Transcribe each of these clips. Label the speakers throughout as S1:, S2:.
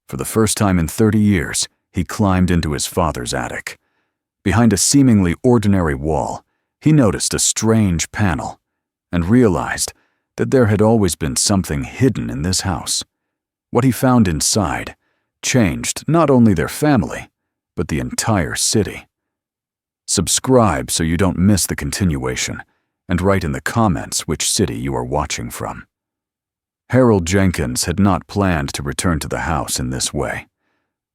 S1: For the first time in 30 years, he climbed into his father's attic. Behind a seemingly ordinary wall, he noticed a strange panel and realized that there had always been something hidden in this house. What he found inside changed not only their family, but the entire city. Subscribe so you don't miss the continuation, and write in the comments which city you are watching from. Harold Jenkins had not planned to return to the house in this way.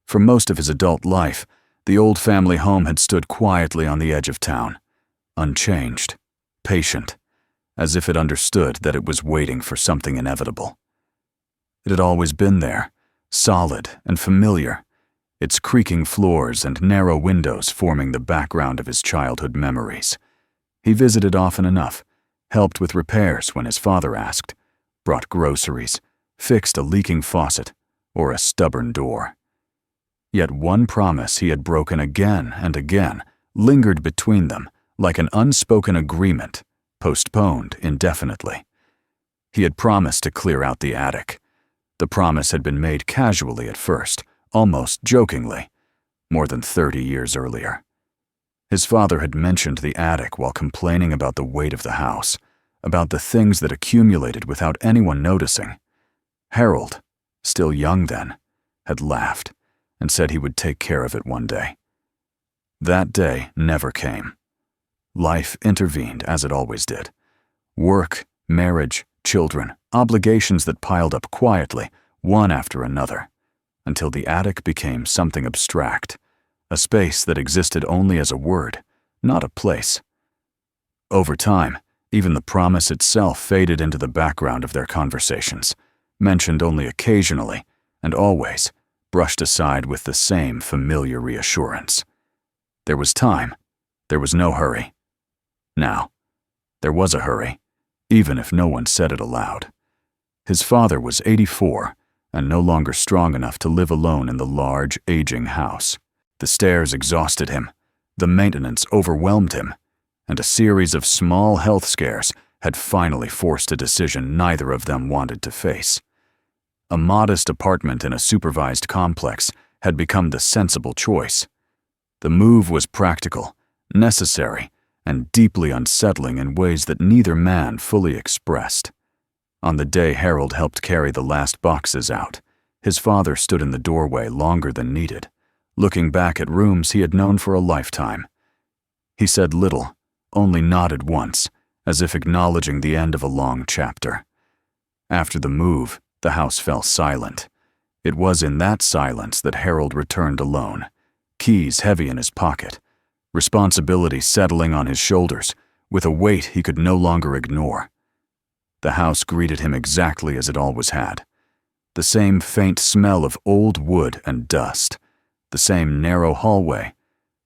S1: For most of his adult life, the old family home had stood quietly on the edge of town, unchanged, patient, as if it understood that it was waiting for something inevitable. It had always been there, solid and familiar, its creaking floors and narrow windows forming the background of his childhood memories. He visited often enough, helped with repairs when his father asked, brought groceries, fixed a leaking faucet, or a stubborn door. Yet one promise he had broken again and again lingered between them like an unspoken agreement, postponed indefinitely. He had promised to clear out the attic. The promise had been made casually at first, almost jokingly, more than 30 years earlier. His father had mentioned the attic while complaining about the weight of the house, about the things that accumulated without anyone noticing. Harold, still young then, had laughed and said he would take care of it one day. That day never came. Life intervened as it always did. Work, marriage, children, obligations that piled up quietly, one after another, until the attic became something abstract, a space that existed only as a word, not a place. Over time, even the promise itself faded into the background of their conversations, mentioned only occasionally, and always brushed aside with the same familiar reassurance. There was time. There was no hurry. Now, there was a hurry, even if no one said it aloud. His father was 84 and no longer strong enough to live alone in the large, aging house. The stairs exhausted him, the maintenance overwhelmed him, and a series of small health scares had finally forced a decision neither of them wanted to face. A modest apartment in a supervised complex had become the sensible choice. The move was practical, necessary, and deeply unsettling in ways that neither man fully expressed. On the day Harold helped carry the last boxes out, his father stood in the doorway longer than needed, looking back at rooms he had known for a lifetime. He said little, only nodded once, as if acknowledging the end of a long chapter. After the move, the house fell silent. It was in that silence that Harold returned alone, keys heavy in his pocket, responsibility settling on his shoulders with a weight he could no longer ignore. The house greeted him exactly as it always had. The same faint smell of old wood and dust, the same narrow hallway,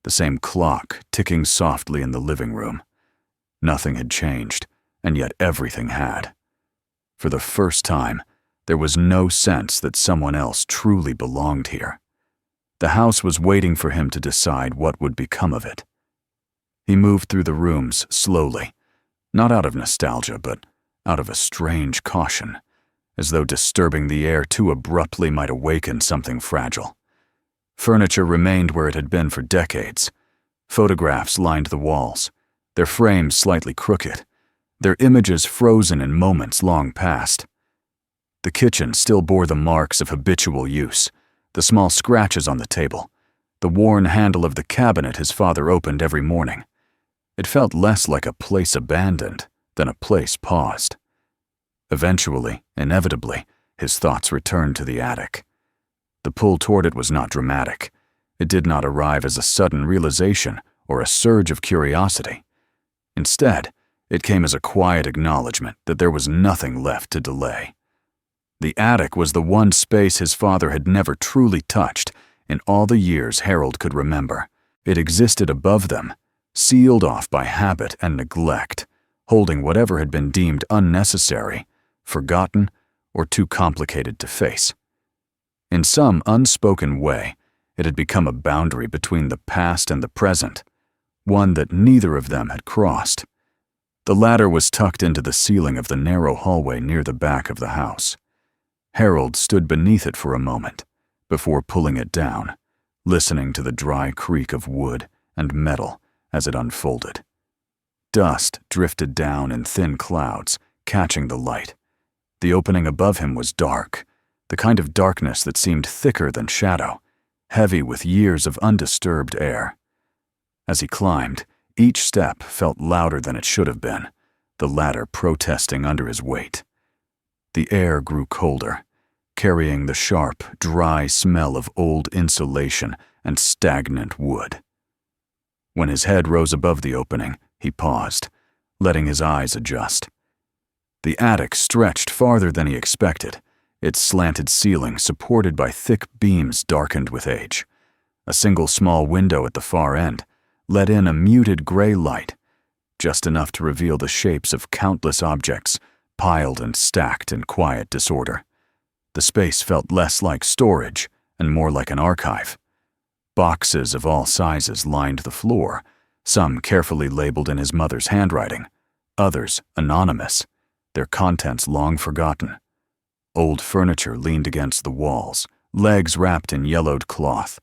S1: the same clock ticking softly in the living room. Nothing had changed, and yet everything had. For the first time, there was no sense that someone else truly belonged here. The house was waiting for him to decide what would become of it. He moved through the rooms slowly, not out of nostalgia, but out of a strange caution, as though disturbing the air too abruptly might awaken something fragile. Furniture remained where it had been for decades. Photographs lined the walls, their frames slightly crooked, their images frozen in moments long past. The kitchen still bore the marks of habitual use, the small scratches on the table, the worn handle of the cabinet his father opened every morning. It felt less like a place abandoned than a place paused. Eventually, inevitably, his thoughts returned to the attic. The pull toward it was not dramatic. It did not arrive as a sudden realization or a surge of curiosity. Instead, it came as a quiet acknowledgement that there was nothing left to delay. The attic was the one space his father had never truly touched in all the years Harold could remember. It existed above them, sealed off by habit and neglect, holding whatever had been deemed unnecessary, forgotten, or too complicated to face. In some unspoken way, it had become a boundary between the past and the present, one that neither of them had crossed. The latter was tucked into the ceiling of the narrow hallway near the back of the house. Harold stood beneath it for a moment, before pulling it down, listening to the dry creak of wood and metal as it unfolded. Dust drifted down in thin clouds, catching the light. The opening above him was dark, the kind of darkness that seemed thicker than shadow, heavy with years of undisturbed air. As he climbed, each step felt louder than it should have been, the ladder protesting under his weight. The air grew colder, carrying the sharp, dry smell of old insulation and stagnant wood. When his head rose above the opening, he paused, letting his eyes adjust. The attic stretched farther than he expected, its slanted ceiling supported by thick beams darkened with age. A single small window at the far end let in a muted gray light, just enough to reveal the shapes of countless objects piled and stacked in quiet disorder. The space felt less like storage and more like an archive. Boxes of all sizes lined the floor, some carefully labeled in his mother's handwriting, others anonymous, their contents long forgotten. Old furniture leaned against the walls, legs wrapped in yellowed cloth.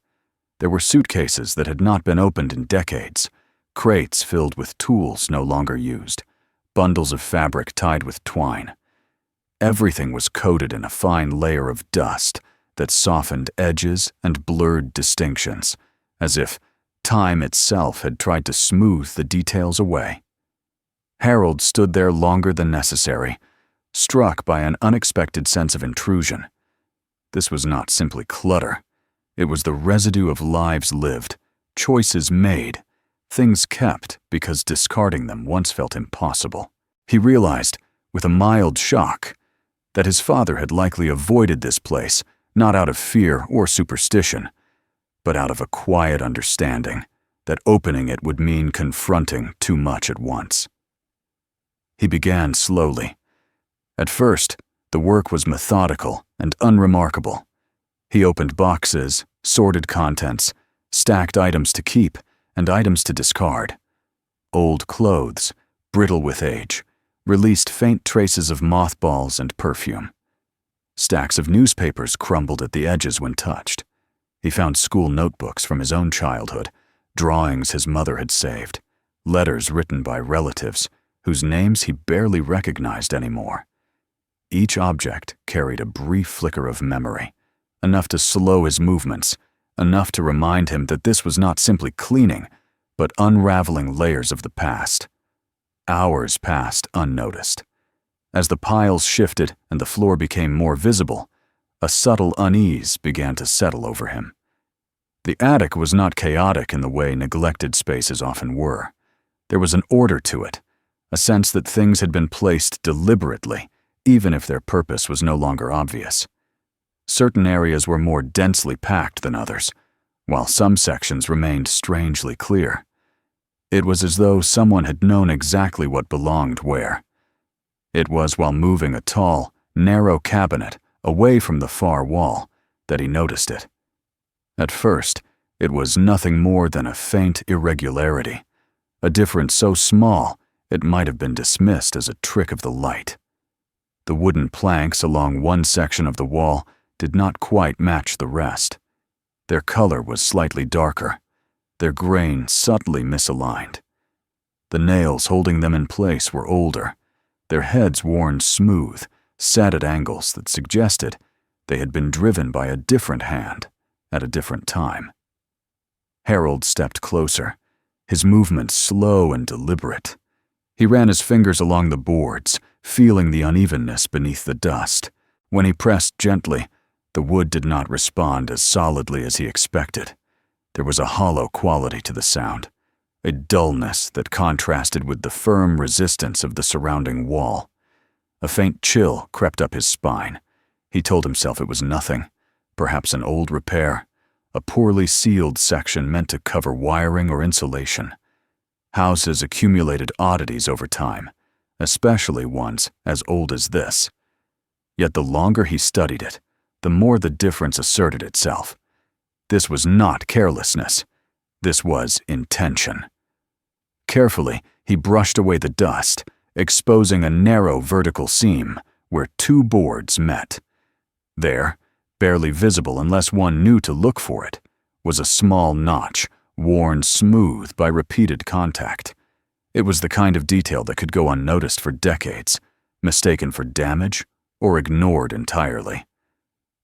S1: There were suitcases that had not been opened in decades, crates filled with tools no longer used, bundles of fabric tied with twine. Everything was coated in a fine layer of dust that softened edges and blurred distinctions, as if time itself had tried to smooth the details away. Harold stood there longer than necessary, struck by an unexpected sense of intrusion. This was not simply clutter. It was the residue of lives lived, choices made, things kept because discarding them once felt impossible. He realized, with a mild shock, that his father had likely avoided this place, not out of fear or superstition, but out of a quiet understanding that opening it would mean confronting too much at once. He began slowly. At first, the work was methodical and unremarkable. He opened boxes, sorted contents, stacked items to keep and items to discard. Old clothes, brittle with age, released faint traces of mothballs and perfume. Stacks of newspapers crumbled at the edges when touched. He found school notebooks from his own childhood, drawings his mother had saved, letters written by relatives whose names he barely recognized anymore. Each object carried a brief flicker of memory, enough to slow his movements, enough to remind him that this was not simply cleaning, but unraveling layers of the past. Hours passed unnoticed. As the piles shifted and the floor became more visible, a subtle unease began to settle over him. The attic was not chaotic in the way neglected spaces often were. There was an order to it, a sense that things had been placed deliberately, even if their purpose was no longer obvious. Certain areas were more densely packed than others, while some sections remained strangely clear. It was as though someone had known exactly what belonged where. It was while moving a tall, narrow cabinet away from the far wall that he noticed it. At first, it was nothing more than a faint irregularity, a difference so small it might have been dismissed as a trick of the light. The wooden planks along one section of the wall did not quite match the rest. Their color was slightly darker, their grain subtly misaligned. The nails holding them in place were older, their heads worn smooth, set at angles that suggested they had been driven by a different hand at a different time. Harold stepped closer, his movements slow and deliberate. He ran his fingers along the boards, feeling the unevenness beneath the dust. When he pressed gently, the wood did not respond as solidly as he expected. There was a hollow quality to the sound, a dullness that contrasted with the firm resistance of the surrounding wall. A faint chill crept up his spine. He told himself it was nothing, perhaps an old repair, a poorly sealed section meant to cover wiring or insulation. Houses accumulated oddities over time, especially ones as old as this. Yet the longer he studied it, the more the difference asserted itself. This was not carelessness. This was intention. Carefully, he brushed away the dust, exposing a narrow vertical seam where two boards met. There, barely visible unless one knew to look for it, was a small notch, worn smooth by repeated contact. It was the kind of detail that could go unnoticed for decades, mistaken for damage or ignored entirely.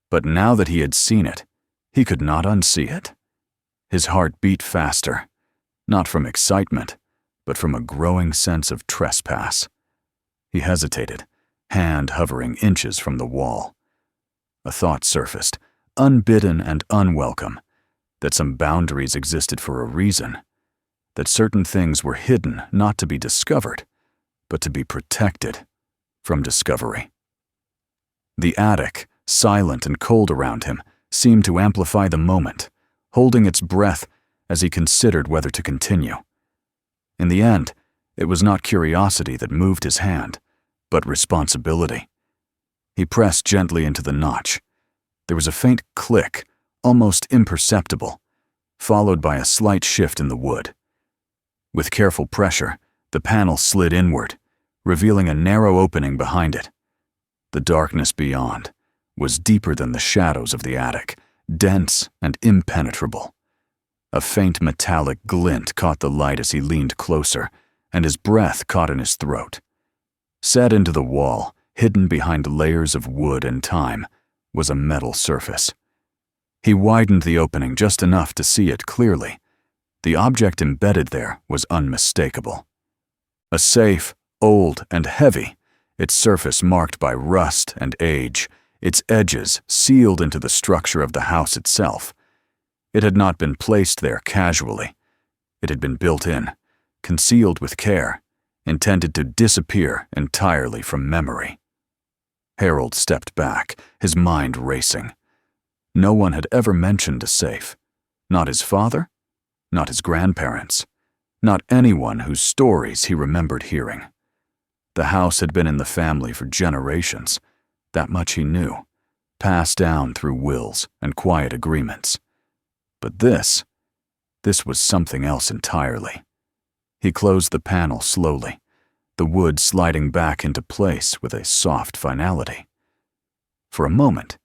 S1: But now that he had seen it, he could not unsee it. His heart beat faster, not from excitement, but from a growing sense of trespass. He hesitated, hand hovering inches from the wall. A thought surfaced, unbidden and unwelcome, that some boundaries existed for a reason, that certain things were hidden not to be discovered, but to be protected from discovery. The attic, silent and cold around him, seemed to amplify the moment, holding its breath as he considered whether to continue. In the end, it was not curiosity that moved his hand, but responsibility. He pressed gently into the notch. There was a faint click, almost imperceptible, followed by a slight shift in the wood. With careful pressure, the panel slid inward, revealing a narrow opening behind it. The darkness beyond was deeper than the shadows of the attic, dense and impenetrable. A faint metallic glint caught the light as he leaned closer, and his breath caught in his throat. Set into the wall, hidden behind layers of wood and time, was a metal surface. He widened the opening just enough to see it clearly. The object embedded there was unmistakable. A safe, old and heavy, its surface marked by rust and age, its edges sealed into the structure of the house itself. It had not been placed there casually. It had been built in, concealed with care, intended to disappear entirely from memory. Harold stepped back, his mind racing. No one had ever mentioned a safe. Not his father, not his grandparents, not anyone whose stories he remembered hearing. The house had been in the family for generations, that much he knew, passed down through wills and quiet agreements. But this was something else entirely. He closed the panel slowly, the wood sliding back into place with a soft finality. For a moment,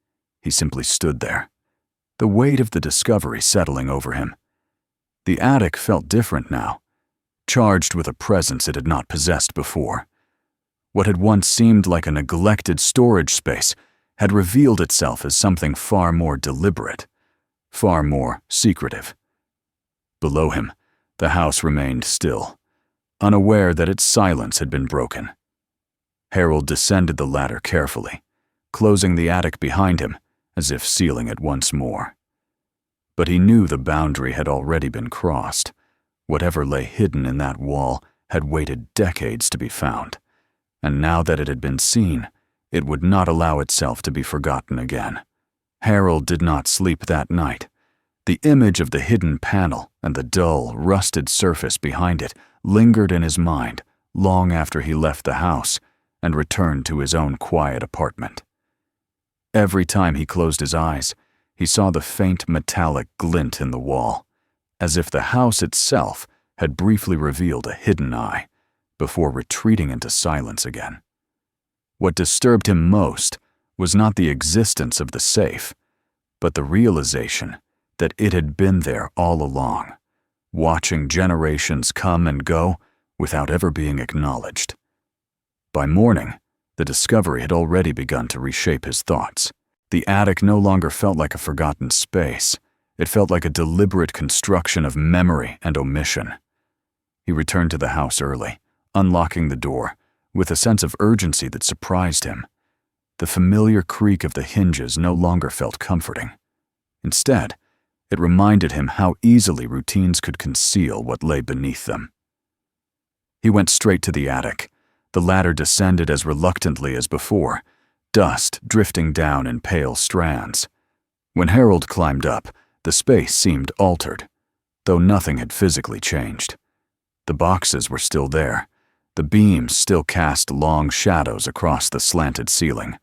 S1: he simply stood there, the weight of the discovery settling over him. The attic felt different now, charged with a presence it had not possessed before. What had once seemed like a neglected storage space had revealed itself as something far more deliberate, far more secretive. Below him, the house remained still, unaware that its silence had been broken. Harold descended the ladder carefully, closing the attic behind him as if sealing it once more. But he knew the boundary had already been crossed. Whatever lay hidden in that wall had waited decades to be found, and now that it had been seen, it would not allow itself to be forgotten again. Harold did not sleep that night. The image of the hidden panel and the dull, rusted surface behind it lingered in his mind long after he left the house and returned to his own quiet apartment. Every time he closed his eyes, he saw the faint metallic glint in the wall, as if the house itself had briefly revealed a hidden eye before retreating into silence again. What disturbed him most was not the existence of the safe, but the realization that it had been there all along, watching generations come and go without ever being acknowledged. By morning, the discovery had already begun to reshape his thoughts. The attic no longer felt like a forgotten space. It felt like a deliberate construction of memory and omission. He returned to the house early, unlocking the door, with a sense of urgency that surprised him. The familiar creak of the hinges no longer felt comforting. Instead, it reminded him how easily routines could conceal what lay beneath them. He went straight to the attic. The ladder descended as reluctantly as before, dust drifting down in pale strands. When Harold climbed up, the space seemed altered, though nothing had physically changed. The boxes were still there. The beams still cast long shadows across the slanted ceiling,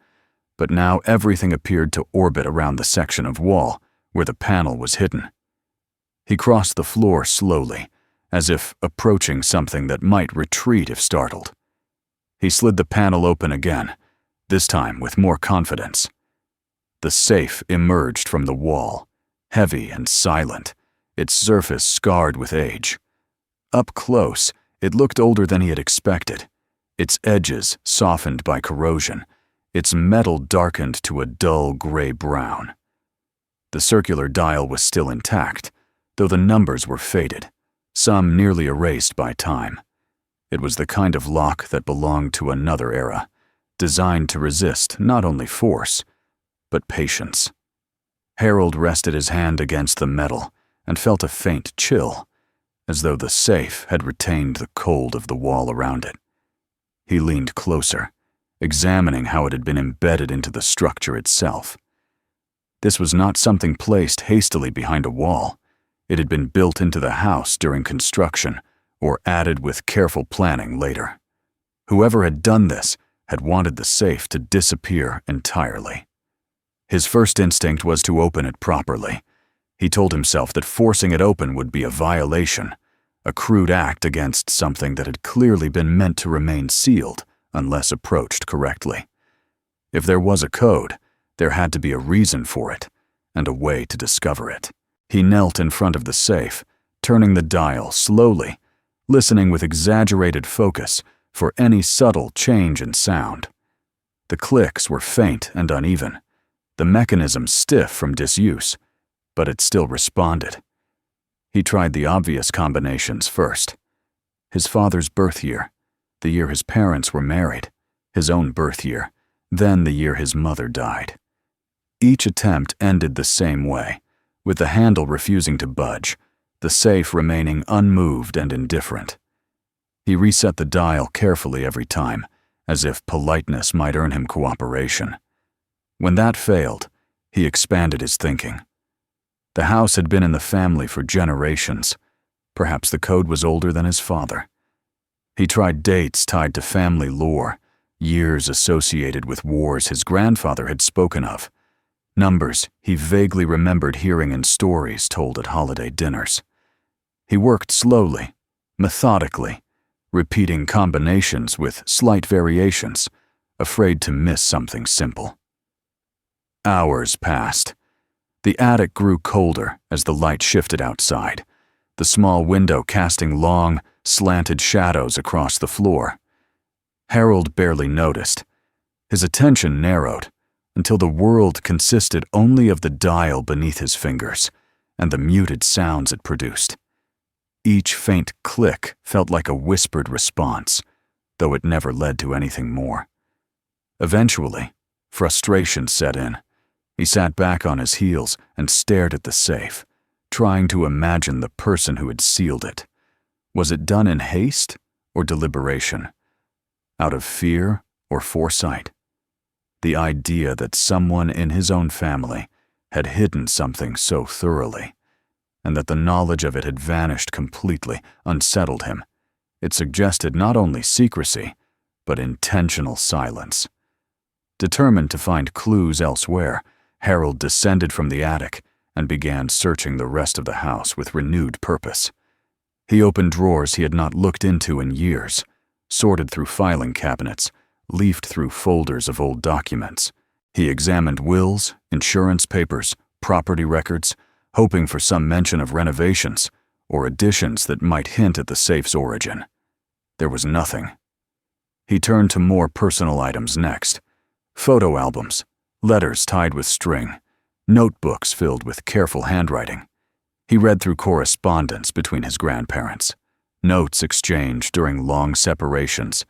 S1: but now everything appeared to orbit around the section of wall where the panel was hidden. He crossed the floor slowly, as if approaching something that might retreat if startled. He slid the panel open again, this time with more confidence. The safe emerged from the wall, heavy and silent, its surface scarred with age. Up close, it looked older than he had expected, its edges softened by corrosion, its metal darkened to a dull gray-brown. The circular dial was still intact, though the numbers were faded, some nearly erased by time. It was the kind of lock that belonged to another era, designed to resist not only force, but patience. Harold rested his hand against the metal and felt a faint chill, as though the safe had retained the cold of the wall around it. He leaned closer, examining how it had been embedded into the structure itself. This was not something placed hastily behind a wall. It had been built into the house during construction, or added with careful planning later. Whoever had done this had wanted the safe to disappear entirely. His first instinct was to open it properly. He told himself that forcing it open would be a violation, a crude act against something that had clearly been meant to remain sealed unless approached correctly. If there was a code, there had to be a reason for it, and a way to discover it. He knelt in front of the safe, turning the dial slowly, listening with exaggerated focus for any subtle change in sound. The clicks were faint and uneven, the mechanism stiff from disuse, but it still responded. He tried the obvious combinations first. His father's birth year, the year his parents were married, his own birth year, then the year his mother died. Each attempt ended the same way, with the handle refusing to budge, the safe remaining unmoved and indifferent. He reset the dial carefully every time, as if politeness might earn him cooperation. When that failed, he expanded his thinking. The house had been in the family for generations. Perhaps the code was older than his father. He tried dates tied to family lore, years associated with wars his grandfather had spoken of, numbers he vaguely remembered hearing in stories told at holiday dinners. He worked slowly, methodically, repeating combinations with slight variations, afraid to miss something simple. Hours passed. The attic grew colder as the light shifted outside, the small window casting long, slanted shadows across the floor. Harold barely noticed. His attention narrowed until the world consisted only of the dial beneath his fingers and the muted sounds it produced. Each faint click felt like a whispered response, though it never led to anything more. Eventually, frustration set in. He sat back on his heels and stared at the safe, trying to imagine the person who had sealed it. Was it done in haste or deliberation? Out of fear or foresight? The idea that someone in his own family had hidden something so thoroughly, and that the knowledge of it had vanished completely, unsettled him. It suggested not only secrecy, but intentional silence. Determined to find clues elsewhere, Harold descended from the attic and began searching the rest of the house with renewed purpose. He opened drawers he had not looked into in years, sorted through filing cabinets, leafed through folders of old documents. He examined wills, insurance papers, property records, hoping for some mention of renovations or additions that might hint at the safe's origin. There was nothing. He turned to more personal items next. Photo albums, letters tied with string, notebooks filled with careful handwriting. He read through correspondence between his grandparents, notes exchanged during long separations,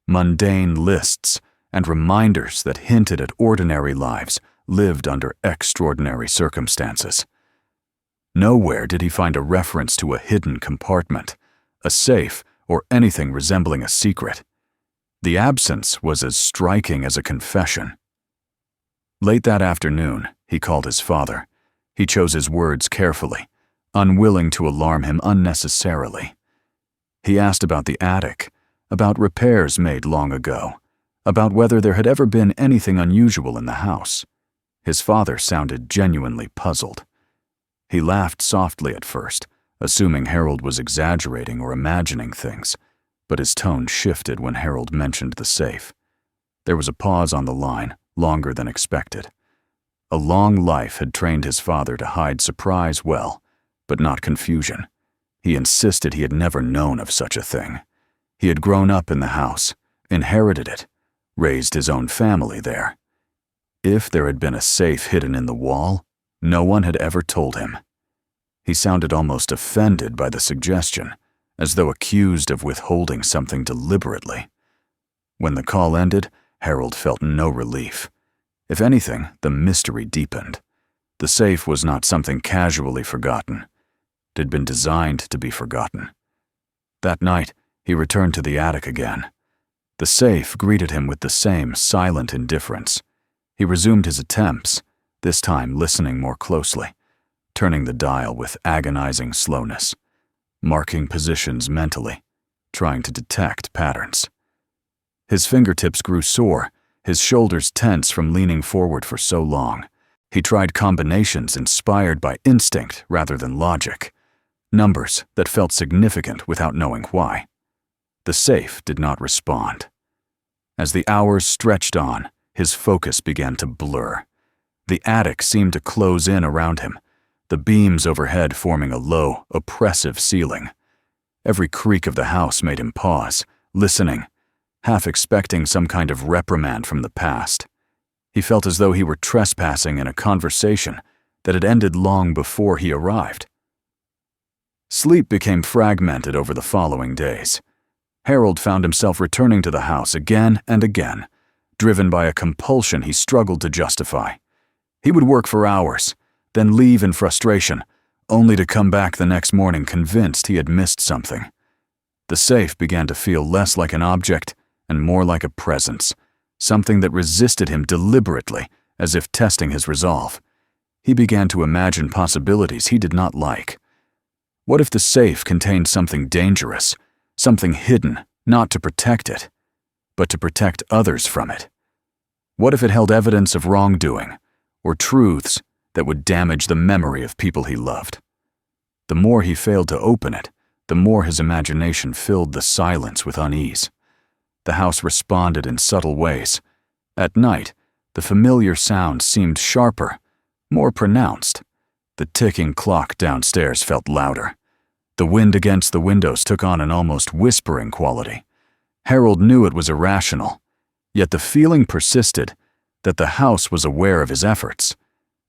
S1: mundane lists, and reminders that hinted at ordinary lives lived under extraordinary circumstances. Nowhere did he find a reference to a hidden compartment, a safe, or anything resembling a secret. The absence was as striking as a confession. Late that afternoon, he called his father. He chose his words carefully, unwilling to alarm him unnecessarily. He asked about the attic, about repairs made long ago, about whether there had ever been anything unusual in the house. His father sounded genuinely puzzled. He laughed softly at first, assuming Harold was exaggerating or imagining things, but his tone shifted when Harold mentioned the safe. There was a pause on the line, longer than expected. A long life had trained his father to hide surprise well, but not confusion. He insisted he had never known of such a thing. He had grown up in the house, inherited it, raised his own family there. If there had been a safe hidden in the wall, no one had ever told him. He sounded almost offended by the suggestion, as though accused of withholding something deliberately. When the call ended, Harold felt no relief. If anything, the mystery deepened. The safe was not something casually forgotten. It had been designed to be forgotten. That night, he returned to the attic again. The safe greeted him with the same silent indifference. He resumed his attempts, this time listening more closely, turning the dial with agonizing slowness, marking positions mentally, trying to detect patterns. His fingertips grew sore, his shoulders tense from leaning forward for so long. He tried combinations inspired by instinct rather than logic, numbers that felt significant without knowing why. The safe did not respond. As the hours stretched on, his focus began to blur. The attic seemed to close in around him, the beams overhead forming a low, oppressive ceiling. Every creak of the house made him pause, listening, half expecting some kind of reprimand from the past. He felt as though he were trespassing in a conversation that had ended long before he arrived. Sleep became fragmented over the following days. Harold found himself returning to the house again and again, driven by a compulsion he struggled to justify. He would work for hours, then leave in frustration, only to come back the next morning convinced he had missed something. The safe began to feel less like an object and more like a presence, something that resisted him deliberately, as if testing his resolve. He began to imagine possibilities he did not like. What if the safe contained something dangerous, something hidden, not to protect it, but to protect others from it? What if it held evidence of wrongdoing, or truths that would damage the memory of people he loved? The more he failed to open it, the more his imagination filled the silence with unease. The house responded in subtle ways. At night, the familiar sounds seemed sharper, more pronounced. The ticking clock downstairs felt louder. The wind against the windows took on an almost whispering quality. Harold knew it was irrational, yet the feeling persisted that the house was aware of his efforts,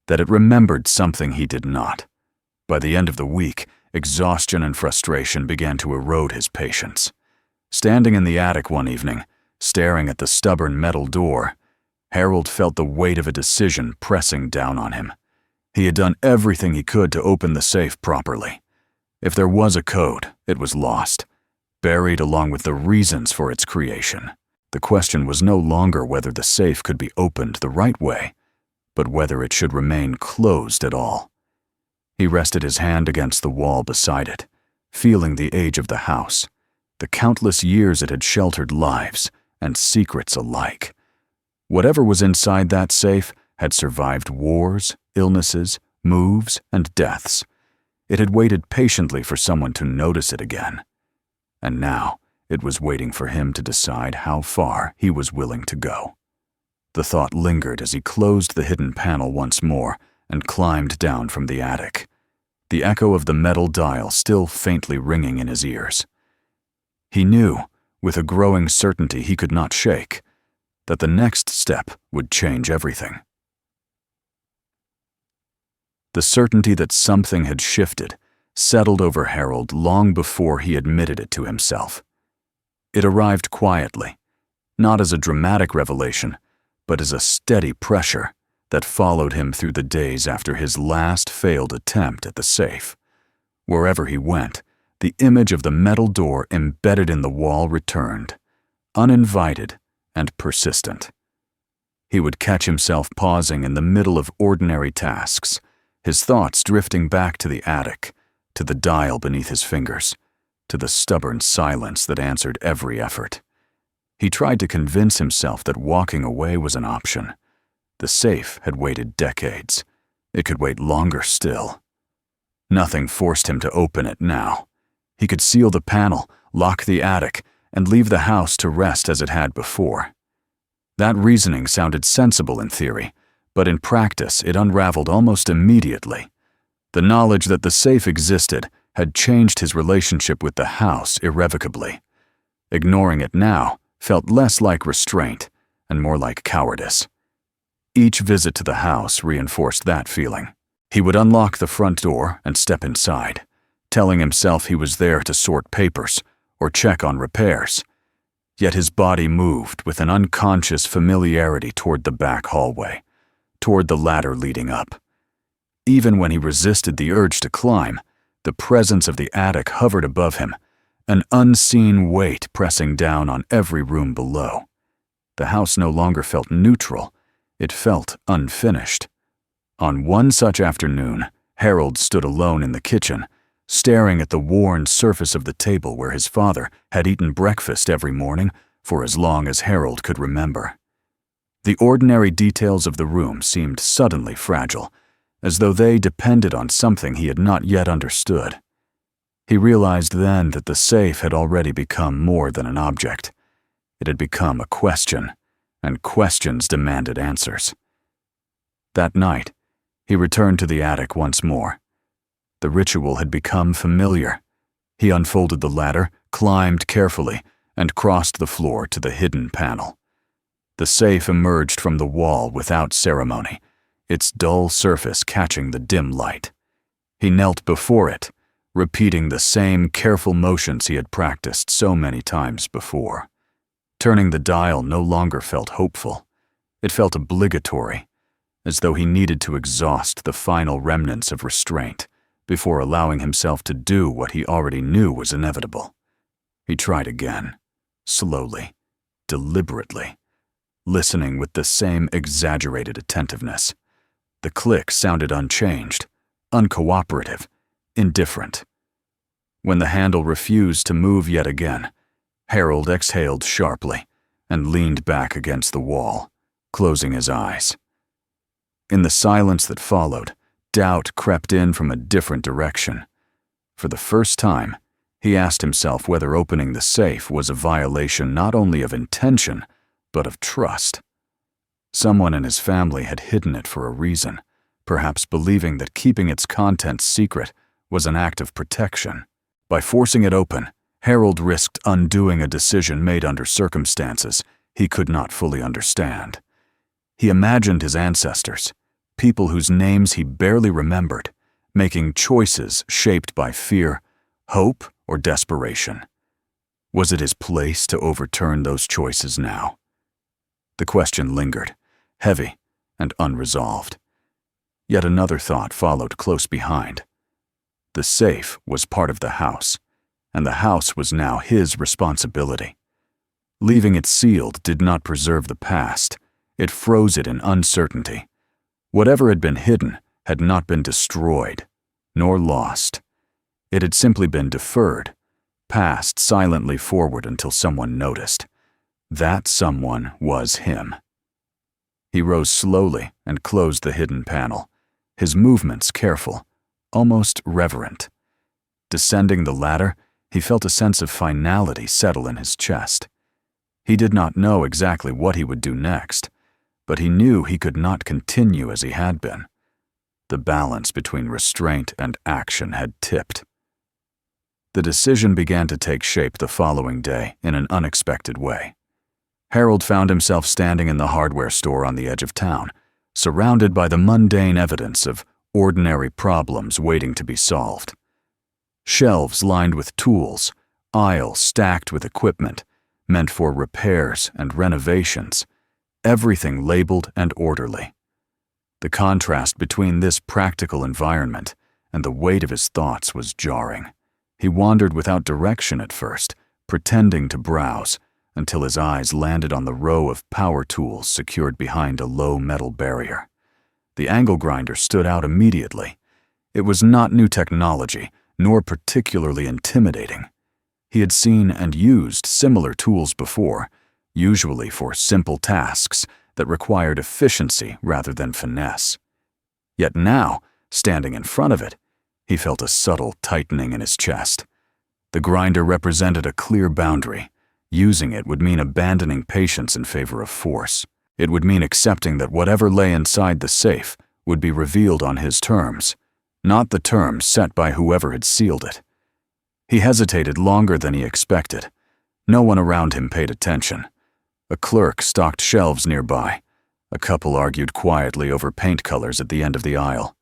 S1: that it remembered something he did not. By the end of the week, exhaustion and frustration began to erode his patience. Standing in the attic one evening, staring at the stubborn metal door, Harold felt the weight of a decision pressing down on him. He had done everything he could to open the safe properly. If there was a code, it was lost, buried along with the reasons for its creation. The question was no longer whether the safe could be opened the right way, but whether it should remain closed at all. He rested his hand against the wall beside it, feeling the age of the house, the countless years it had sheltered lives and secrets alike. Whatever was inside that safe had survived wars, illnesses, moves, and deaths. It had waited patiently for someone to notice it again. And now it was waiting for him to decide how far he was willing to go. The thought lingered as he closed the hidden panel once more and climbed down from the attic, the echo of the metal dial still faintly ringing in his ears. He knew, with a growing certainty he could not shake, that the next step would change everything. The certainty that something had shifted settled over Harold long before he admitted it to himself. It arrived quietly, not as a dramatic revelation, but as a steady pressure that followed him through the days after his last failed attempt at the safe. Wherever he went, the image of the metal door embedded in the wall returned, uninvited and persistent. He would catch himself pausing in the middle of ordinary tasks, his thoughts drifting back to the attic, to the dial beneath his fingers, to the stubborn silence that answered every effort. He tried to convince himself that walking away was an option. The safe had waited decades. It could wait longer still. Nothing forced him to open it now. He could seal the panel, lock the attic, and leave the house to rest as it had before. That reasoning sounded sensible in theory, but in practice it unraveled almost immediately. The knowledge that the safe existed had changed his relationship with the house irrevocably. Ignoring it now felt less like restraint and more like cowardice. Each visit to the house reinforced that feeling. He would unlock the front door and step inside, telling himself he was there to sort papers or check on repairs. Yet his body moved with an unconscious familiarity toward the back hallway, toward the ladder leading up. Even when he resisted the urge to climb, the presence of the attic hovered above him, an unseen weight pressing down on every room below. The house no longer felt neutral, it felt unfinished. On one such afternoon, Harold stood alone in the kitchen, staring at the worn surface of the table where his father had eaten breakfast every morning for as long as Harold could remember. The ordinary details of the room seemed suddenly fragile, as though they depended on something he had not yet understood. He realized then that the safe had already become more than an object. It had become a question, and questions demanded answers. That night, he returned to the attic once more. The ritual had become familiar. He unfolded the ladder, climbed carefully, and crossed the floor to the hidden panel. The safe emerged from the wall without ceremony, its dull surface catching the dim light. He knelt before it, repeating the same careful motions he had practiced so many times before. Turning the dial no longer felt hopeful. It felt obligatory, as though he needed to exhaust the final remnants of restraint before allowing himself to do what he already knew was inevitable. He tried again, slowly, deliberately, listening with the same exaggerated attentiveness. The click sounded unchanged, uncooperative, indifferent. When the handle refused to move yet again, Harold exhaled sharply and leaned back against the wall, closing his eyes. In the silence that followed, doubt crept in from a different direction. For the first time, he asked himself whether opening the safe was a violation not only of intention, but of trust. Someone in his family had hidden it for a reason, perhaps believing that keeping its contents secret was an act of protection. By forcing it open, Harold risked undoing a decision made under circumstances he could not fully understand. He imagined his ancestors, people whose names he barely remembered, making choices shaped by fear, hope, or desperation. Was it his place to overturn those choices now? The question lingered, heavy and unresolved. Yet another thought followed close behind. The safe was part of the house, and the house was now his responsibility. Leaving it sealed did not preserve the past, it froze it in uncertainty. Whatever had been hidden had not been destroyed, nor lost. It had simply been deferred, passed silently forward until someone noticed. That someone was him. He rose slowly and closed the hidden panel, his movements careful, almost reverent. Descending the ladder, he felt a sense of finality settle in his chest. He did not know exactly what he would do next, but he knew he could not continue as he had been. The balance between restraint and action had tipped. The decision began to take shape the following day in an unexpected way. Harold found himself standing in the hardware store on the edge of town, surrounded by the mundane evidence of ordinary problems waiting to be solved. Shelves lined with tools, aisles stacked with equipment, meant for repairs and renovations, everything labeled and orderly. The contrast between this practical environment and the weight of his thoughts was jarring. He wandered without direction at first, pretending to browse, until his eyes landed on the row of power tools secured behind a low metal barrier. The angle grinder stood out immediately. It was not new technology, nor particularly intimidating. He had seen and used similar tools before, usually for simple tasks that required efficiency rather than finesse. Yet now, standing in front of it, he felt a subtle tightening in his chest. The grinder represented a clear boundary. Using it would mean abandoning patience in favor of force. It would mean accepting that whatever lay inside the safe would be revealed on his terms, not the terms set by whoever had sealed it. He hesitated longer than he expected. No one around him paid attention. A clerk stocked shelves nearby. A couple argued quietly over paint colors at the end of the aisle.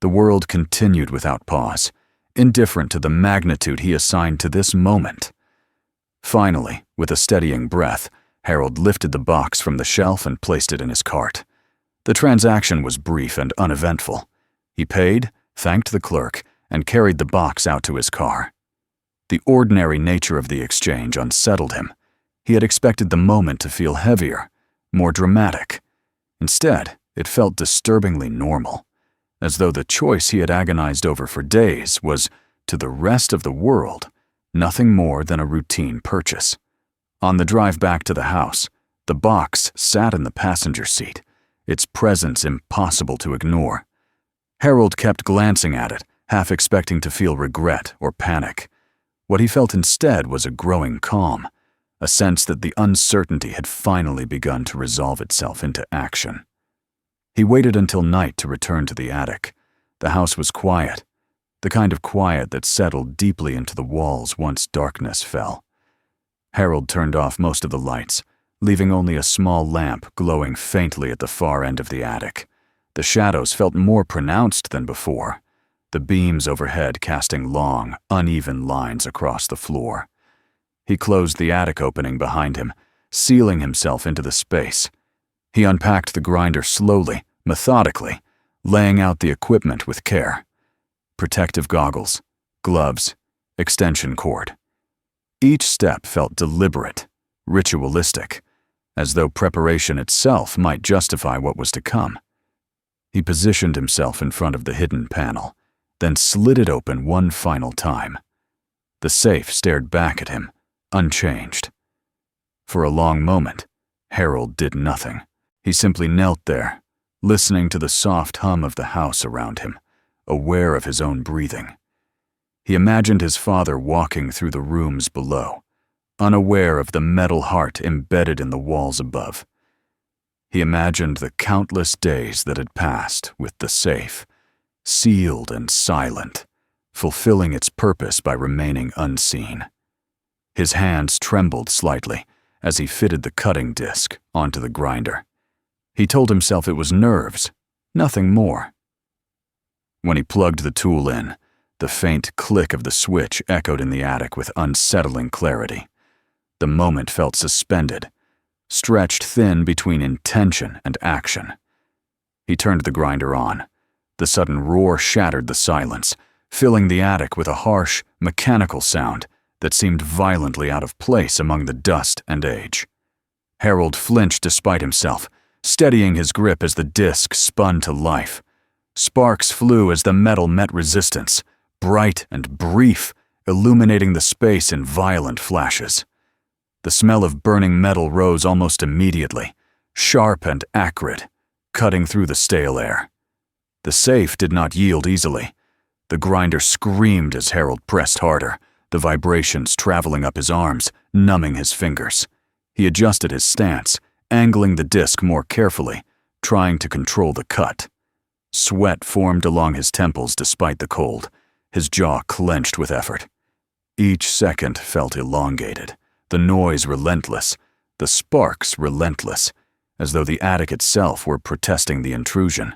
S1: The world continued without pause, indifferent to the magnitude he assigned to this moment. Finally, with a steadying breath, Harold lifted the box from the shelf and placed it in his cart. The transaction was brief and uneventful. He paid, thanked the clerk, and carried the box out to his car. The ordinary nature of the exchange unsettled him. He had expected the moment to feel heavier, more dramatic. Instead, it felt disturbingly normal, as though the choice he had agonized over for days was, to the rest of the world, nothing more than a routine purchase. On the drive back to the house, the box sat in the passenger seat, its presence impossible to ignore. Harold kept glancing at it, half expecting to feel regret or panic. What he felt instead was a growing calm, a sense that the uncertainty had finally begun to resolve itself into action. He waited until night to return to the attic. The house was quiet, the kind of quiet that settled deeply into the walls once darkness fell. Harold turned off most of the lights, leaving only a small lamp glowing faintly at the far end of the attic. The shadows felt more pronounced than before, the beams overhead casting long, uneven lines across the floor. He closed the attic opening behind him, sealing himself into the space. He unpacked the grinder slowly, methodically, laying out the equipment with care. Protective goggles, gloves, extension cord. Each step felt deliberate, ritualistic, as though preparation itself might justify what was to come. He positioned himself in front of the hidden panel, then slid it open one final time. The safe stared back at him, unchanged. For a long moment, Harold did nothing. He simply knelt there, listening to the soft hum of the house around him, aware of his own breathing. He imagined his father walking through the rooms below, unaware of the metal heart embedded in the walls above. He imagined the countless days that had passed with the safe, sealed and silent, fulfilling its purpose by remaining unseen. His hands trembled slightly as he fitted the cutting disc onto the grinder. He told himself it was nerves, nothing more. When he plugged the tool in, the faint click of the switch echoed in the attic with unsettling clarity. The moment felt suspended, stretched thin between intention and action. He turned the grinder on. The sudden roar shattered the silence, filling the attic with a harsh, mechanical sound that seemed violently out of place among the dust and age. Harold flinched despite himself, steadying his grip as the disc spun to life. Sparks flew as the metal met resistance, bright and brief, illuminating the space in violent flashes. The smell of burning metal rose almost immediately, sharp and acrid, cutting through the stale air. The safe did not yield easily. The grinder screamed as Harold pressed harder, the vibrations traveling up his arms, numbing his fingers. He adjusted his stance, angling the disc more carefully, trying to control the cut. Sweat formed along his temples despite the cold, his jaw clenched with effort. Each second felt elongated, the noise relentless, the sparks relentless, as though the attic itself were protesting the intrusion.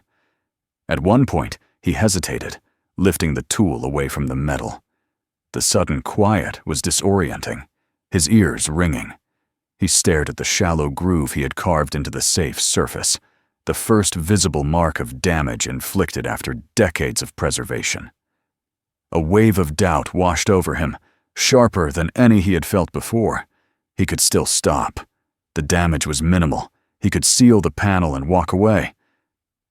S1: At one point, he hesitated, lifting the tool away from the metal. The sudden quiet was disorienting, his ears ringing. He stared at the shallow groove he had carved into the safe's surface, the first visible mark of damage inflicted after decades of preservation. A wave of doubt washed over him, sharper than any he had felt before. He could still stop. The damage was minimal. He could seal the panel and walk away.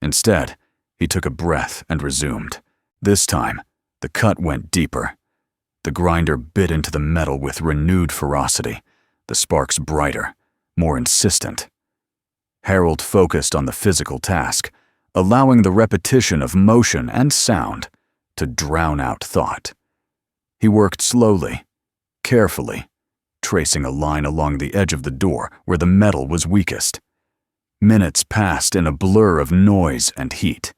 S1: Instead, he took a breath and resumed. This time, the cut went deeper. The grinder bit into the metal with renewed ferocity, the sparks brighter, more insistent. Harold focused on the physical task, allowing the repetition of motion and sound to drown out thought. He worked slowly, carefully, tracing a line along the edge of the door where the metal was weakest. Minutes passed in a blur of noise and heat.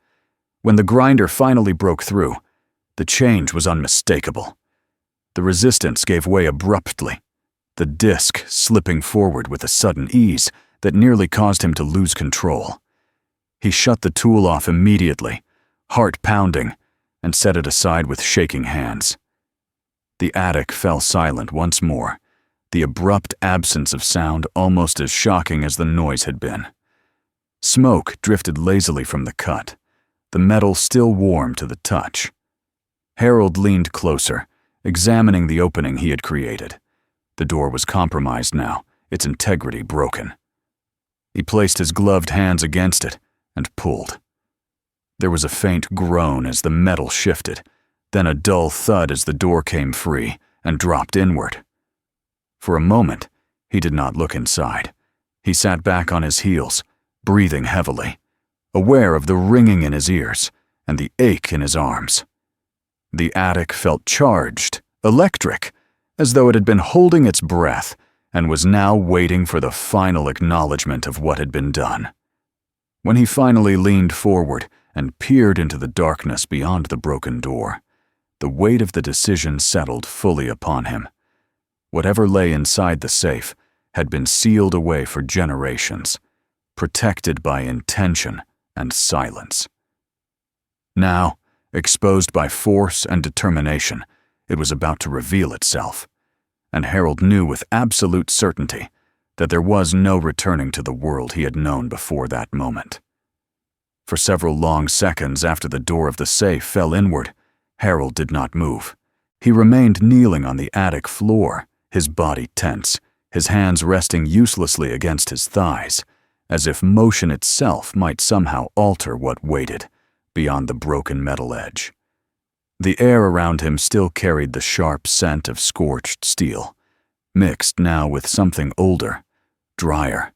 S1: When the grinder finally broke through, the change was unmistakable. The resistance gave way abruptly, the disc slipping forward with a sudden ease that nearly caused him to lose control. He shut the tool off immediately, heart pounding, and set it aside with shaking hands. The attic fell silent once more, the abrupt absence of sound almost as shocking as the noise had been. Smoke drifted lazily from the cut, the metal still warm to the touch. Harold leaned closer, examining the opening he had created. The door was compromised now, its integrity broken. He placed his gloved hands against it and pulled. There was a faint groan as the metal shifted, then a dull thud as the door came free and dropped inward. For a moment, he did not look inside. He sat back on his heels, breathing heavily, aware of the ringing in his ears and the ache in his arms. The attic felt charged, electric, as though it had been holding its breath and was now waiting for the final acknowledgement of what had been done. When he finally leaned forward and peered into the darkness beyond the broken door, the weight of the decision settled fully upon him. Whatever lay inside the safe had been sealed away for generations, protected by intention and silence. Now, exposed by force and determination, it was about to reveal itself, and Harold knew with absolute certainty that there was no returning to the world he had known before that moment. For several long seconds after the door of the safe fell inward, Harold did not move. He remained kneeling on the attic floor, his body tense, his hands resting uselessly against his thighs, as if motion itself might somehow alter what waited beyond the broken metal edge. The air around him still carried the sharp scent of scorched steel, mixed now with something older, drier,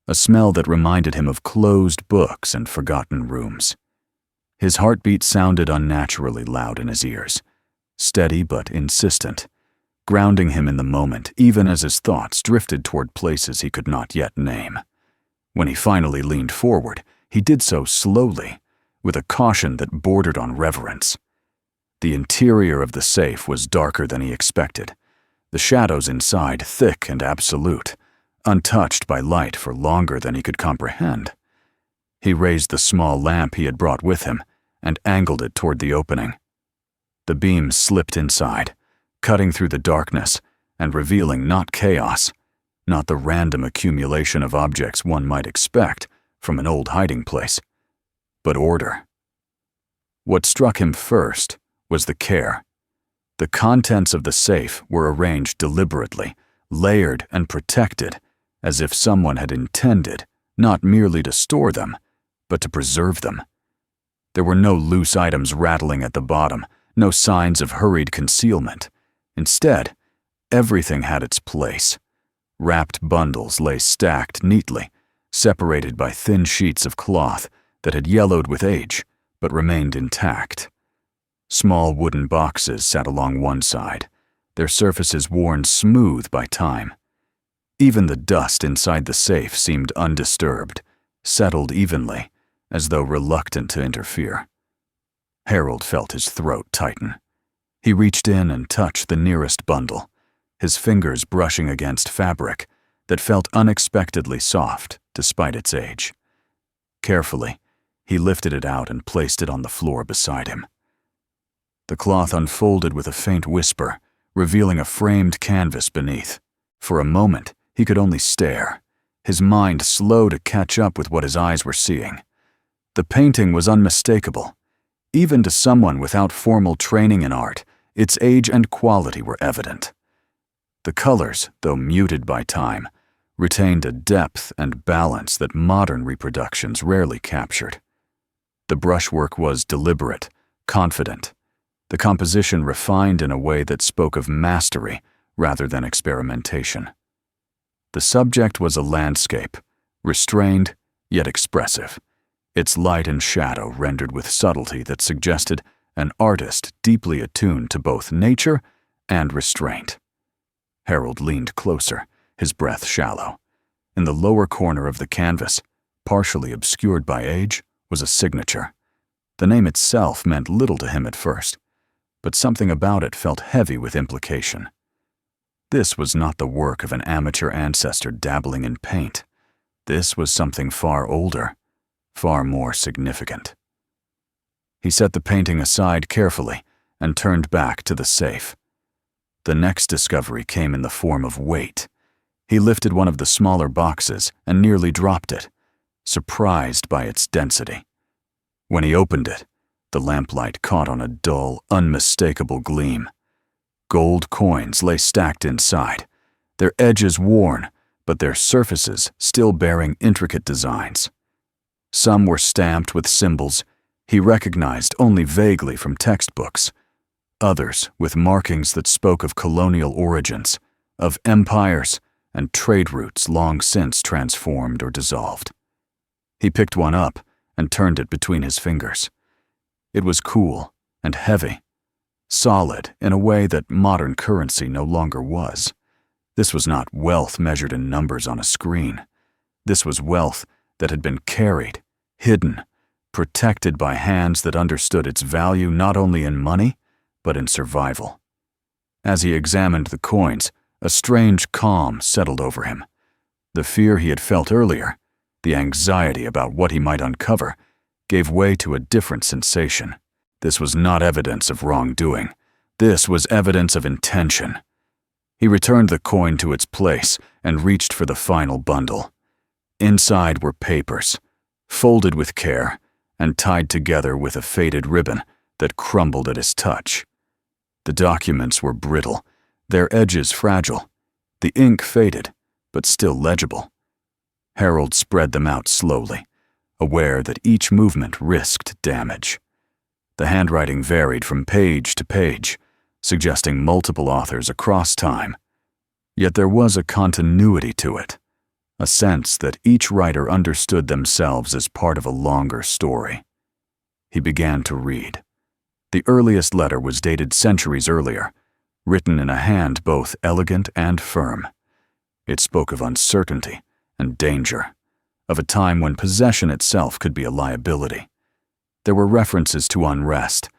S1: a smell that reminded him of closed books and forgotten rooms. His heartbeat sounded unnaturally loud in his ears, steady but insistent, grounding him in the moment even as his thoughts drifted toward places he could not yet name. When he finally leaned forward, he did so slowly, with a caution that bordered on reverence. The interior of the safe was darker than he expected, the shadows inside thick and absolute, untouched by light for longer than he could comprehend. He raised the small lamp he had brought with him and angled it toward the opening. The beam slipped inside, cutting through the darkness and revealing not chaos, not the random accumulation of objects one might expect from an old hiding place, but order. What struck him first was the care. The contents of the safe were arranged deliberately, layered and protected, as if someone had intended not merely to store them, but to preserve them. There were no loose items rattling at the bottom, no signs of hurried concealment. Instead, everything had its place. Wrapped bundles lay stacked neatly, separated by thin sheets of cloth that had yellowed with age but remained intact. Small wooden boxes sat along one side, their surfaces worn smooth by time. Even the dust inside the safe seemed undisturbed, settled evenly, as though reluctant to interfere. Harold felt his throat tighten. He reached in and touched the nearest bundle, his fingers brushing against fabric that felt unexpectedly soft despite its age. Carefully, he lifted it out and placed it on the floor beside him. The cloth unfolded with a faint whisper, revealing a framed canvas beneath. For a moment, he could only stare, his mind slow to catch up with what his eyes were seeing. The painting was unmistakable. Even to someone without formal training in art, its age and quality were evident. The colors, though muted by time, retained a depth and balance that modern reproductions rarely captured. The brushwork was deliberate, confident, the composition refined in a way that spoke of mastery rather than experimentation. The subject was a landscape, restrained yet expressive, its light and shadow rendered with subtlety that suggested an artist deeply attuned to both nature and restraint. Harold leaned closer, his breath shallow. In the lower corner of the canvas, partially obscured by age, was a signature. The name itself meant little to him at first, but something about it felt heavy with implication. This was not the work of an amateur ancestor dabbling in paint. This was something far older, far more significant. He set the painting aside carefully and turned back to the safe. The next discovery came in the form of weight. He lifted one of the smaller boxes and nearly dropped it, surprised by its density. When he opened it, the lamplight caught on a dull, unmistakable gleam. Gold coins lay stacked inside, their edges worn, but their surfaces still bearing intricate designs. Some were stamped with symbols he recognized only vaguely from textbooks, others with markings that spoke of colonial origins, of empires and trade routes long since transformed or dissolved. He picked one up and turned it between his fingers. It was cool and heavy, solid in a way that modern currency no longer was. This was not wealth measured in numbers on a screen. This was wealth that had been carried, hidden, protected by hands that understood its value not only in money, but in survival. As he examined the coins, a strange calm settled over him. The fear he had felt earlier, the anxiety about what he might uncover, gave way to a different sensation. This was not evidence of wrongdoing. This was evidence of intention. He returned the coin to its place and reached for the final bundle. Inside were papers, folded with care and tied together with a faded ribbon that crumbled at his touch. The documents were brittle, their edges fragile, the ink faded, but still legible. Harold spread them out slowly, aware that each movement risked damage. The handwriting varied from page to page, suggesting multiple authors across time. Yet there was a continuity to it, a sense that each writer understood themselves as part of a longer story. He began to read. The earliest letter was dated centuries earlier, written in a hand both elegant and firm. It spoke of uncertainty and danger, of a time when possession itself could be a liability. There were references to unrest,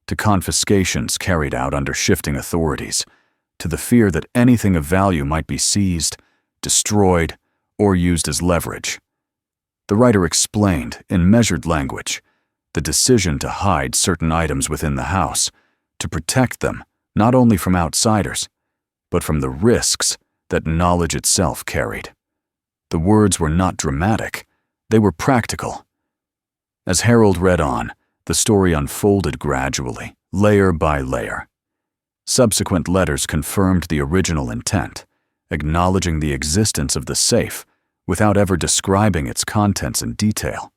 S1: to confiscations carried out under shifting authorities, to the fear that anything of value might be seized, destroyed, or used as leverage. The writer explained, in measured language, the decision to hide certain items within the house, to protect them not only from outsiders, but from the risks that knowledge itself carried. The words were not dramatic, they were practical. As Harold read on, the story unfolded gradually, layer by layer. Subsequent letters confirmed the original intent, acknowledging the existence of the safe without ever describing its contents in detail.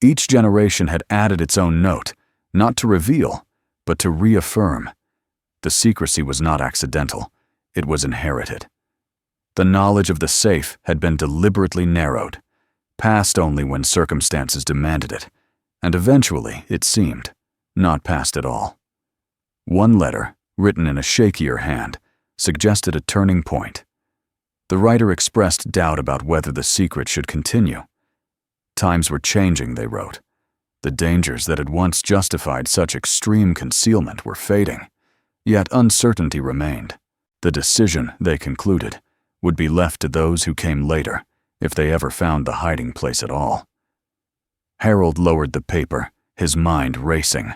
S1: Each generation had added its own note, not to reveal, but to reaffirm. The secrecy was not accidental, it was inherited. The knowledge of the safe had been deliberately narrowed, passed only when circumstances demanded it, and eventually, it seemed, not passed at all. One letter, written in a shakier hand, suggested a turning point. The writer expressed doubt about whether the secret should continue. Times were changing, they wrote. The dangers that had once justified such extreme concealment were fading, yet uncertainty remained. The decision, they concluded, would be left to those who came later, if they ever found the hiding place at all. Harold lowered the paper, his mind racing.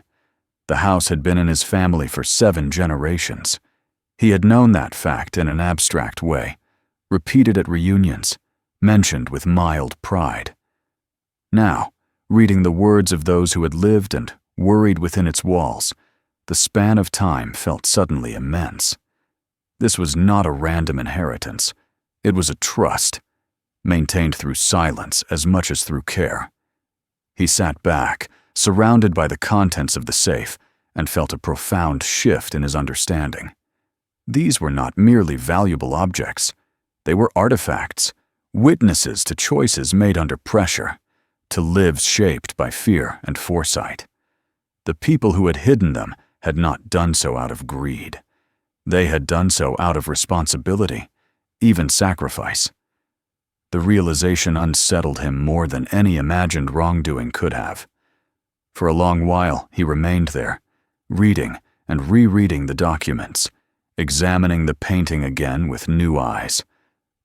S1: The house had been in his family for 7 generations. He had known that fact in an abstract way, repeated at reunions, mentioned with mild pride. Now, reading the words of those who had lived and worried within its walls, the span of time felt suddenly immense. This was not a random inheritance. It was a trust, maintained through silence as much as through care. He sat back, surrounded by the contents of the safe, and felt a profound shift in his understanding. These were not merely valuable objects. They were artifacts, witnesses to choices made under pressure, to lives shaped by fear and foresight. The people who had hidden them had not done so out of greed. They had done so out of responsibility, even sacrifice. The realization unsettled him more than any imagined wrongdoing could have. For a long while, he remained there, reading and rereading the documents, examining the painting again with new eyes,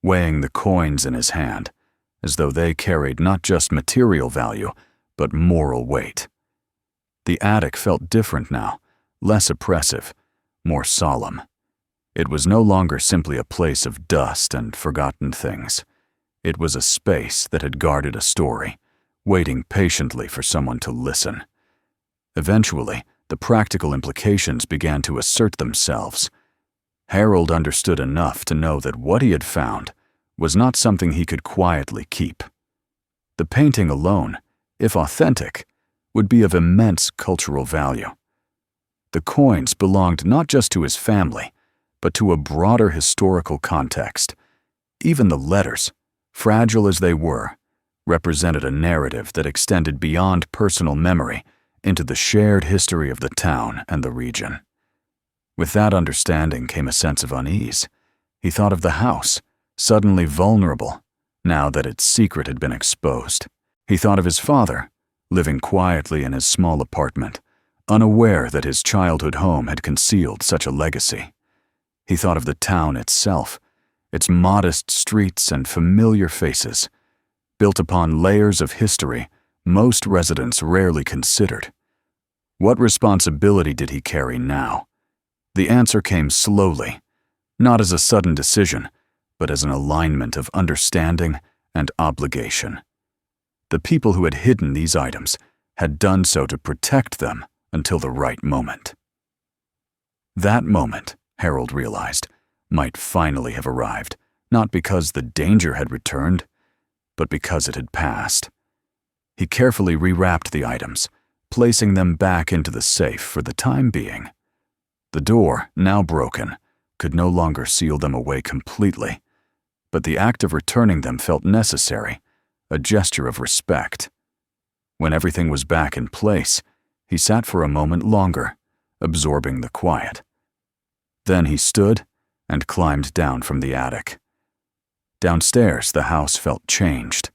S1: weighing the coins in his hand, as though they carried not just material value, but moral weight. The attic felt different now, less oppressive, more solemn. It was no longer simply a place of dust and forgotten things. It was a space that had guarded a story, waiting patiently for someone to listen. Eventually, the practical implications began to assert themselves. Harold understood enough to know that what he had found was not something he could quietly keep. The painting alone, if authentic, would be of immense cultural value. The coins belonged not just to his family, but to a broader historical context. Even the letters, fragile as they were, represented a narrative that extended beyond personal memory into the shared history of the town and the region. With that understanding came a sense of unease. He thought of the house, suddenly vulnerable, now that its secret had been exposed. He thought of his father, living quietly in his small apartment, unaware that his childhood home had concealed such a legacy. He thought of the town itself, its modest streets and familiar faces, built upon layers of history most residents rarely considered. What responsibility did he carry now? The answer came slowly, not as a sudden decision, but as an alignment of understanding and obligation. The people who had hidden these items had done so to protect them until the right moment. That moment, Harold realized, might finally have arrived, not because the danger had returned, but because it had passed. He carefully rewrapped the items, placing them back into the safe for the time being. The door, now broken, could no longer seal them away completely, but the act of returning them felt necessary, a gesture of respect. When everything was back in place, he sat for a moment longer, absorbing the quiet. Then he stood and climbed down from the attic. Downstairs, the house felt changed,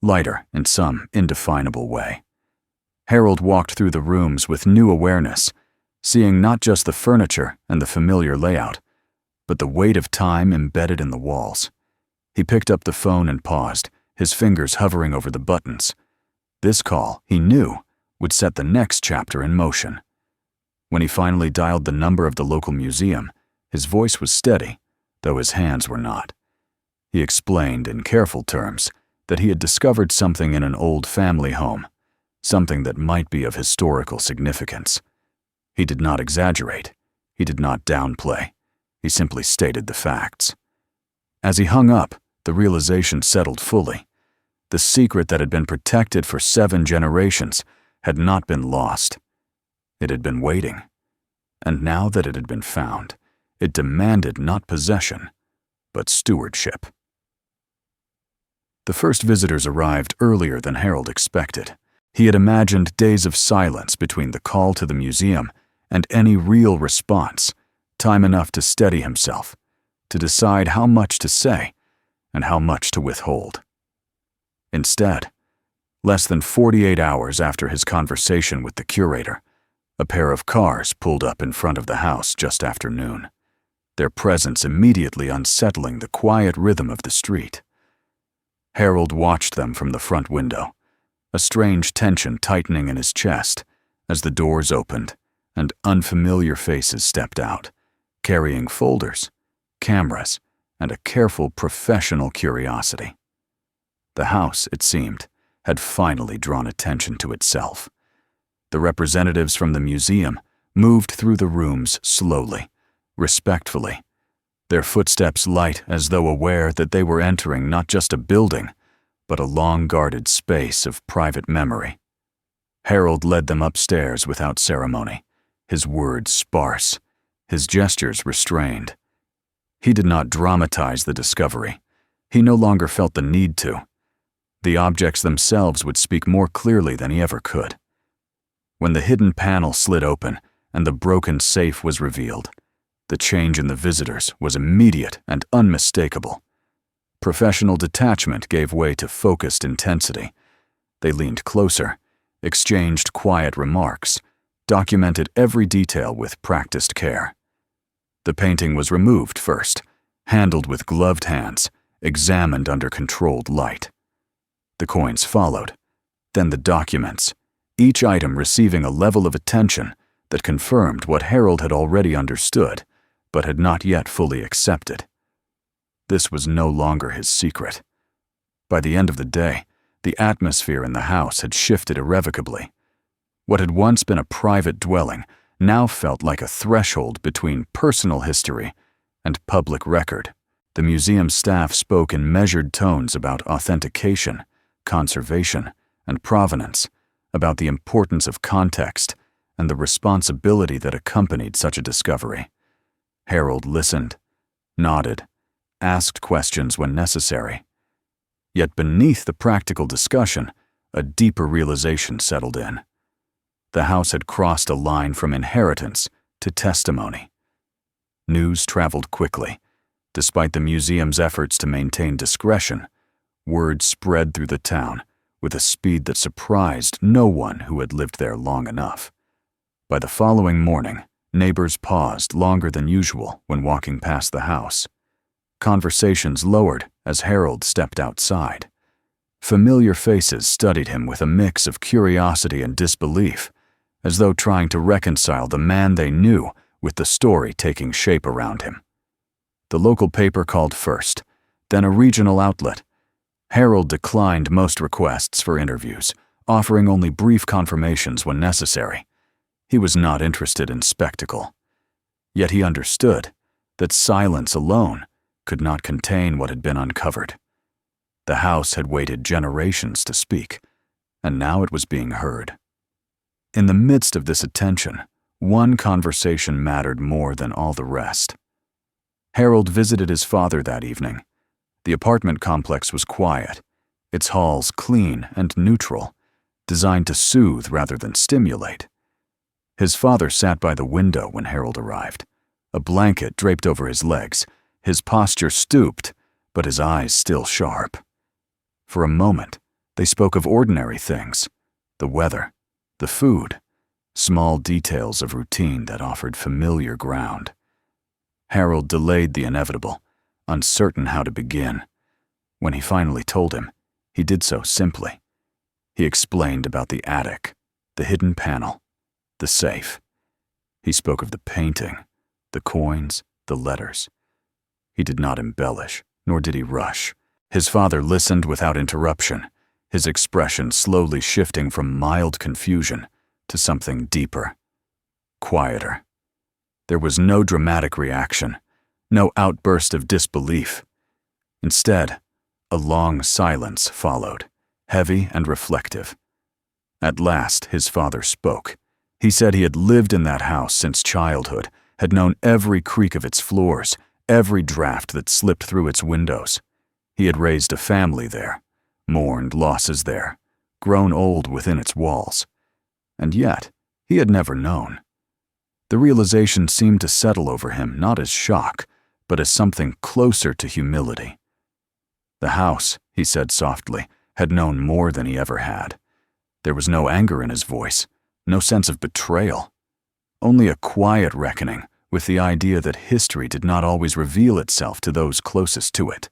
S1: lighter in some indefinable way. Harold walked through the rooms with new awareness, seeing not just the furniture and the familiar layout, but the weight of time embedded in the walls. He picked up the phone and paused, his fingers hovering over the buttons. This call, he knew, would set the next chapter in motion. When he finally dialed the number of the local museum, his voice was steady, though his hands were not. He explained in careful terms that he had discovered something in an old family home, something that might be of historical significance. He did not exaggerate. He did not downplay. He simply stated the facts. As he hung up, the realization settled fully. The secret that had been protected for 7 generations had not been lost. It had been waiting. And now that it had been found, it demanded not possession, but stewardship. The first visitors arrived earlier than Harold expected. He had imagined days of silence between the call to the museum and any real response, time enough to steady himself, to decide how much to say and how much to withhold. Instead, less than 48 hours after his conversation with the curator, a pair of cars pulled up in front of the house just after noon, their presence immediately unsettling the quiet rhythm of the street. Harold watched them from the front window, a strange tension tightening in his chest as the doors opened and unfamiliar faces stepped out, carrying folders, cameras, and a careful professional curiosity. The house, it seemed, had finally drawn attention to itself. The representatives from the museum moved through the rooms slowly, respectfully, their footsteps light as though aware that they were entering not just a building, but a long-guarded space of private memory. Harold led them upstairs without ceremony, his words sparse, his gestures restrained. He did not dramatize the discovery. He no longer felt the need to. The objects themselves would speak more clearly than he ever could. When the hidden panel slid open and the broken safe was revealed, the change in the visitors was immediate and unmistakable. Professional detachment gave way to focused intensity. They leaned closer, exchanged quiet remarks, documented every detail with practiced care. The painting was removed first, handled with gloved hands, examined under controlled light. The coins followed, then the documents, each item receiving a level of attention that confirmed what Harold had already understood, but had not yet fully accepted. This was no longer his secret. By the end of the day, the atmosphere in the house had shifted irrevocably. What had once been a private dwelling now felt like a threshold between personal history and public record. The museum staff spoke in measured tones about authentication, conservation, and provenance, about the importance of context and the responsibility that accompanied such a discovery. Harold listened, nodded, asked questions when necessary. Yet beneath the practical discussion, a deeper realization settled in. The house had crossed a line from inheritance to testimony. News traveled quickly. Despite the museum's efforts to maintain discretion, word spread through the town with a speed that surprised no one who had lived there long enough. By the following morning, neighbors paused longer than usual when walking past the house. Conversations lowered as Harold stepped outside. Familiar faces studied him with a mix of curiosity and disbelief, as though trying to reconcile the man they knew with the story taking shape around him. The local paper called first, then a regional outlet. Harold declined most requests for interviews, offering only brief confirmations when necessary. He was not interested in spectacle. Yet he understood that silence alone could not contain what had been uncovered. The house had waited generations to speak, and now it was being heard. In the midst of this attention, one conversation mattered more than all the rest. Harold visited his father that evening. The apartment complex was quiet, its halls clean and neutral, designed to soothe rather than stimulate. His father sat by the window when Harold arrived, a blanket draped over his legs, his posture stooped, but his eyes still sharp. For a moment, they spoke of ordinary things, the weather, the food, small details of routine that offered familiar ground. Harold delayed the inevitable, uncertain how to begin. When he finally told him, he did so simply. He explained about the attic, the hidden panel, the safe. He spoke of the painting, the coins, the letters. He did not embellish, nor did he rush. His father listened without interruption, his expression slowly shifting from mild confusion to something deeper, quieter. There was no dramatic reaction, no outburst of disbelief. Instead, a long silence followed, heavy and reflective. At last, his father spoke. He said he had lived in that house since childhood, had known every creak of its floors, every draft that slipped through its windows. He had raised a family there, mourned losses there, grown old within its walls. And yet, he had never known. The realization seemed to settle over him not as shock, but as something closer to humility. The house, he said softly, had known more than he ever had. There was no anger in his voice, no sense of betrayal, only a quiet reckoning with the idea that history did not always reveal itself to those closest to it.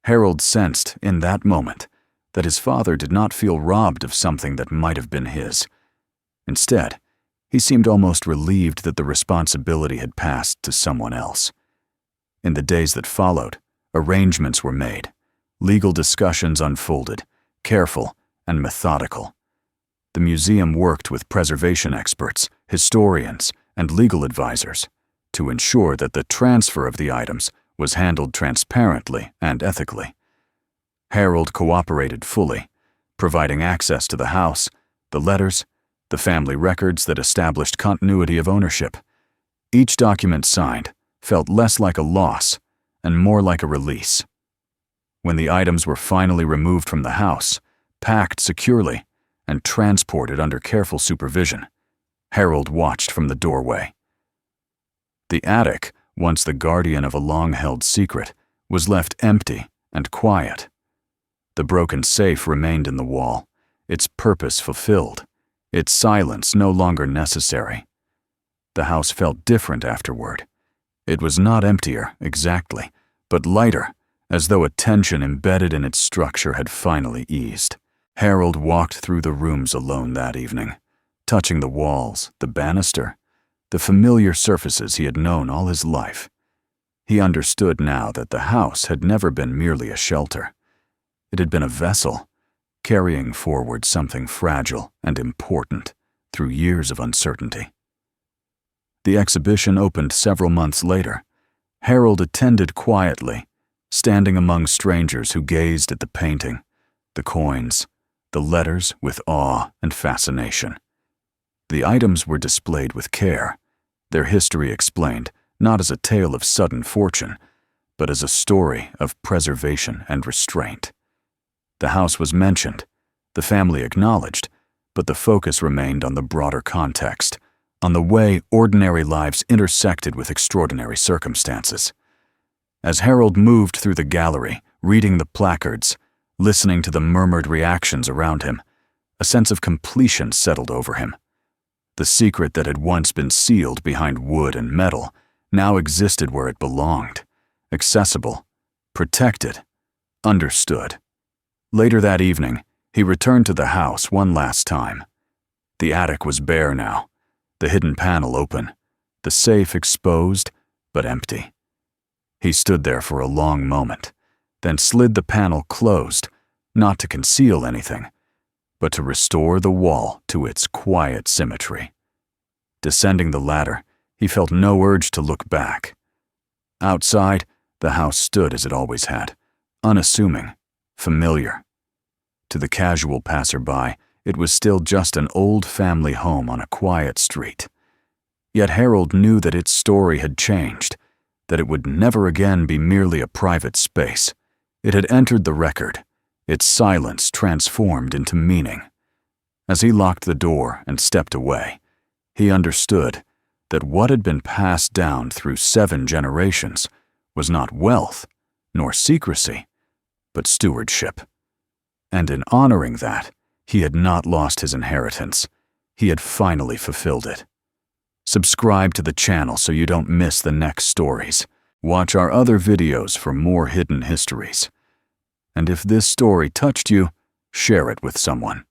S1: Harold sensed in that moment that his father did not feel robbed of something that might have been his. Instead, he seemed almost relieved that the responsibility had passed to someone else. In the days that followed, arrangements were made, legal discussions unfolded, careful and methodical. The museum worked with preservation experts, historians, and legal advisors to ensure that the transfer of the items was handled transparently and ethically. Harold cooperated fully, providing access to the house, the letters, the family records that established continuity of ownership. Each document signed felt less like a loss and more like a release. When the items were finally removed from the house, packed securely, and transported under careful supervision, Harold watched from the doorway. The attic, once the guardian of a long-held secret, was left empty and quiet. The broken safe remained in the wall, its purpose fulfilled, its silence no longer necessary. The house felt different afterward. It was not emptier, exactly, but lighter, as though a tension embedded in its structure had finally eased. Harold walked through the rooms alone that evening, touching the walls, the banister, the familiar surfaces he had known all his life. He understood now that the house had never been merely a shelter. It had been a vessel, carrying forward something fragile and important through years of uncertainty. The exhibition opened several months later. Harold attended quietly, standing among strangers who gazed at the painting, the coins, the letters with awe and fascination. The items were displayed with care, their history explained not as a tale of sudden fortune, but as a story of preservation and restraint. The house was mentioned, the family acknowledged, but the focus remained on the broader context, on the way ordinary lives intersected with extraordinary circumstances. As Harold moved through the gallery, reading the placards, listening to the murmured reactions around him, a sense of completion settled over him. The secret that had once been sealed behind wood and metal now existed where it belonged, accessible, protected, understood. Later that evening, he returned to the house one last time. The attic was bare now, the hidden panel open, the safe exposed but empty. He stood there for a long moment, then slid the panel closed, not to conceal anything, but to restore the wall to its quiet symmetry. Descending the ladder, he felt no urge to look back. Outside, the house stood as it always had, unassuming, familiar. To the casual passerby, it was still just an old family home on a quiet street. Yet Harold knew that its story had changed, that it would never again be merely a private space. It had entered the record, its silence transformed into meaning. As he locked the door and stepped away, he understood that what had been passed down through 7 generations was not wealth, nor secrecy, but stewardship. And in honoring that, he had not lost his inheritance. He had finally fulfilled it. Subscribe to the channel so you don't miss the next stories. Watch our other videos for more hidden histories. And if this story touched you, share it with someone.